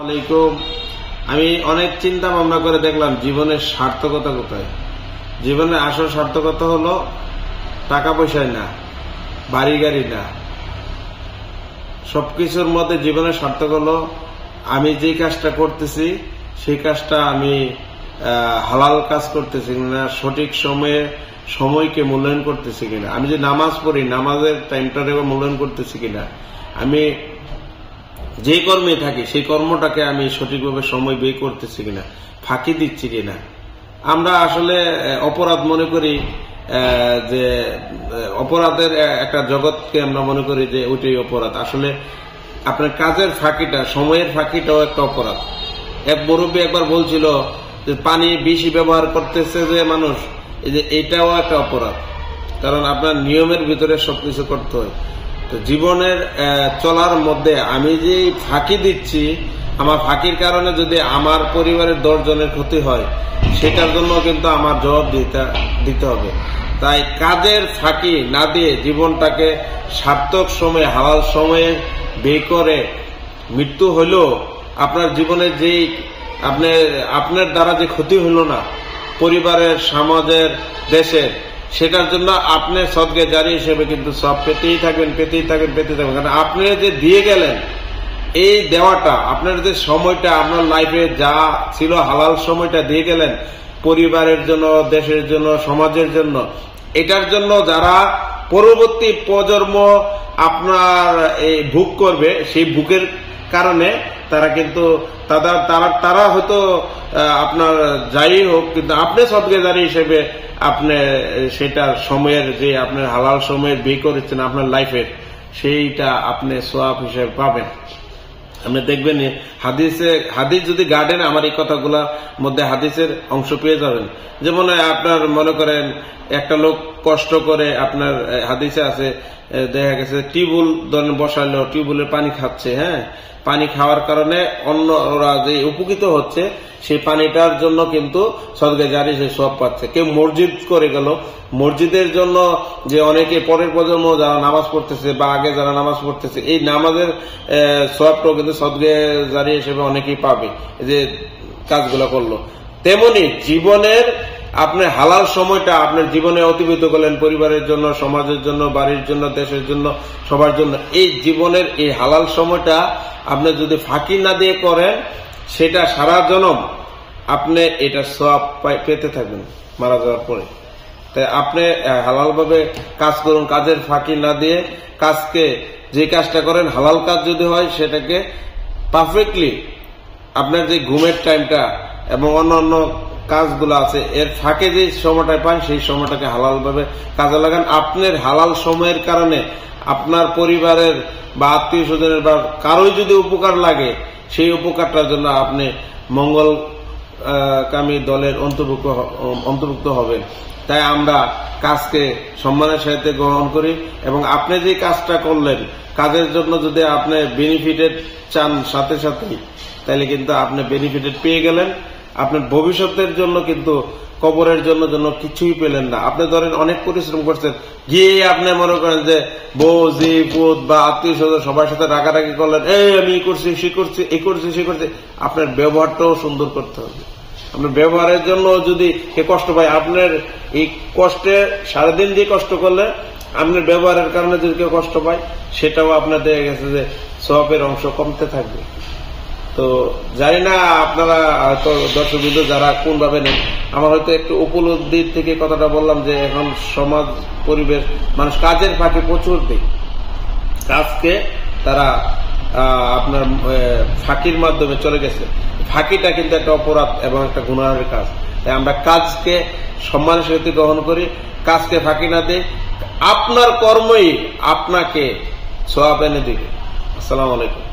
আলাইকুম। আমি অনেক চিন্তা ভাবনা করে দেখলাম জীবনের সার্থকতা কোথায়। জীবনের আসল সার্থকতা হলো টাকা পয়সায় না, বাড়ি গাড়ি না, সবকিছুর মধ্যে জীবনের সার্থক হলো আমি যে কাজটা করতেছি সেই কাজটা আমি হালাল কাজ করতেছি কিনা, সঠিক সময়কে মূল্যায়ন করতেছি কিনা, আমি যে নামাজ পড়ি নামাজের টাইমটাকে মূল্যায়ন করতেছি কিনা, আমি যে কর্মে থাকি সেই কর্মটাকে আমি সঠিকভাবে সময় ব্যয় করতেছি কিনা, ফাঁকি দিচ্ছি কিনা। আমরা আসলে অপরাধ মনে করি যে অপরাধের একটা জগৎকে আমরা মনে করি যে ওইটাই অপরাধ। আসলে আপনার কাজের ফাঁকিটা, সময়ের ফাঁকিটাও একটা অপরাধ। এক মুরব্বী একবার বলছিল যে পানি বেশি ব্যবহার করতেছে যে মানুষ, এই যে এটাও একটা অপরাধ, কারণ আপনার নিয়মের ভিতরে সবকিছু করতে হয়। তো জীবনের চলার মধ্যে আমি যে ফাঁকি দিচ্ছি, আমার ফাঁকির কারণে যদি আমার পরিবারের 10 জনের ক্ষতি হয় সেটার জন্য কিন্তু আমার জবাব দিতে হবে। তাই কাজের ফাঁকি না দিয়ে জীবনটাকে সার্থক সময়ে, হালাল সময়ে ব্যয় করে মৃত্যু হইলেও আপনার জীবনের যেই আপনার দ্বারা যে ক্ষতি হইল না পরিবারের, সমাজের, দেশের, সেটার জন্য আপনি সদকে জারি হিসেবে কিন্তু সব পেতেই থাকবেন। কারণ আপনি যে দিয়ে গেলেন, এই দেওয়াটা, আপনার যে সময়টা আপনার লাইফে যা ছিল হালাল সময়টা দিয়ে গেলেন পরিবারের জন্য, দেশের জন্য, সমাজের জন্য, এটার জন্য যারা পরবর্তী প্রজন্ম আপনার এই ভোগ করবে, সেই ভোগের কারণে তারা কিন্তু তারা হয়তো আপনার যাই হোক, কিন্তু আপনি সদকে জারি হিসেবে আপনি সেটার সময়ের যে আপনার হালাল সময়ের ব্যয় করেছেন আপনার লাইফের, সেইটা আপনি সওয়াব হিসেবে পাবেন। আপনি দেখবেন হাদিস যদি গার্ডেন, আমার এই কথাগুলোর মধ্যে হাদিসের অংশ পেয়ে যাবেন। যেমন আপনার মনে করেন একটা লোক কষ্ট করে, আপনার হাদিসে আছে দেখা গেছে টিউবওয়েল বসাইলো, টিউবওয়েলের পানি খাচ্ছে, হ্যাঁ, পানি খাওয়ার কারণে অন্যরা যে উপকৃত হচ্ছে সেই পানিটার জন্য কিন্তু সদকা জারি সে সওয়াব পাচ্ছে। কেউ মসজিদ করে গেল, মসজিদের জন্য যে অনেকে পরের প্রজন্ম যারা নামাজ পড়তেছে বা আগে যারা নামাজ পড়তেছে, এই নামাজের সওয়াবটাও কিন্তু সদকা জারি হিসেবে অনেকেই পাবে যে কাজগুলো করলো। তেমনি জীবনের আপনার হালাল সময়টা আপনার জীবনে অতিবাহিত করলেন পরিবারের জন্য, সমাজের জন্য, বাড়ির জন্য, দেশের জন্য, সবার জন্য। এই জীবনের এই হালাল সময়টা আপনি যদি ফাঁকি না দিয়ে করেন, সেটা সারা জনম আপনি এটা সওয়াব পেতে থাকবেন মারা যাওয়ার পরে। তাই আপনি হালালভাবে কাজ করুন, কাজের ফাঁকি না দিয়ে কাজকে, যে কাজটা করেন হালাল কাজ যদি হয় সেটাকে পারফেক্টলি, আপনার যে ঘুমের টাইমটা এবং অন্যান্য কাজগুলো আছে এর ফাঁকে যে সময়টা পান সেই সময়টাকে হালালভাবে কাজে লাগান। আপনার হালাল সময়ের কারণে আপনার পরিবারের বা আত্মীয় স্বজনের বা কারোই যদি উপকার লাগে, সেই উপকারটার জন্য আপনি মঙ্গলকামী দলের অন্তর্ভুক্ত হবেন। তাই আমরা কাজকে সম্মানের সাথে গ্রহণ করি, এবং আপনি যে কাজটা করলেন কাজের জন্য যদি আপনি বেনিফিটেড চান সাথে সাথেই, তাহলে কিন্তু আপনি বেনিফিটেড পেয়ে গেলেন। আপনার ভবিষ্যতের জন্য কিন্তু কবরের জন্য কিছুই পেলেন না। আপনি ধরেন অনেক পরিশ্রম করছেন, গিয়ে আপনি মনে করেন যে বউ, জি, পুত বা আত্মীয় স্বজন সবার সাথে রাগারাগি করলেন, আমি করছি, সে করছি, এই করছি, সে করছি। আপনার ব্যবহারটাও সুন্দর করতে হবে। আপনার ব্যবহারের জন্য যদি কে কষ্ট পায়, আপনার এই কষ্টে সারাদিন যে কষ্ট করলে আপনার ব্যবহারের কারণে যদি কেউ কষ্ট পায়, সেটাও আপনার দেখা গেছে যে সওয়াবের অংশ কমতে থাকবে। তো জানি না আপনারা হয়তো দর্শকবৃন্দ যারা কোন ভাবে নেন, আমার হয়তো একটু উপলব্ধির থেকে কথাটা বললাম যে এখন সমাজ, পরিবেশ, মানুষ কাজের ফাঁকে প্রচুর দেয়। কাজকে তারা আপনার ফাঁকির মাধ্যমে চলে গেছে। ফাঁকিটা কিন্তু একটা অপরাধ এবং একটা গুনাহের কাজ। তাই আমরা কাজকে সম্মানের সাথে গ্রহণ করি, কাজকে ফাঁকি না দিই। আপনার কর্মই আপনাকে সওয়াব এনে দিবে। আসসালামু আলাইকুম।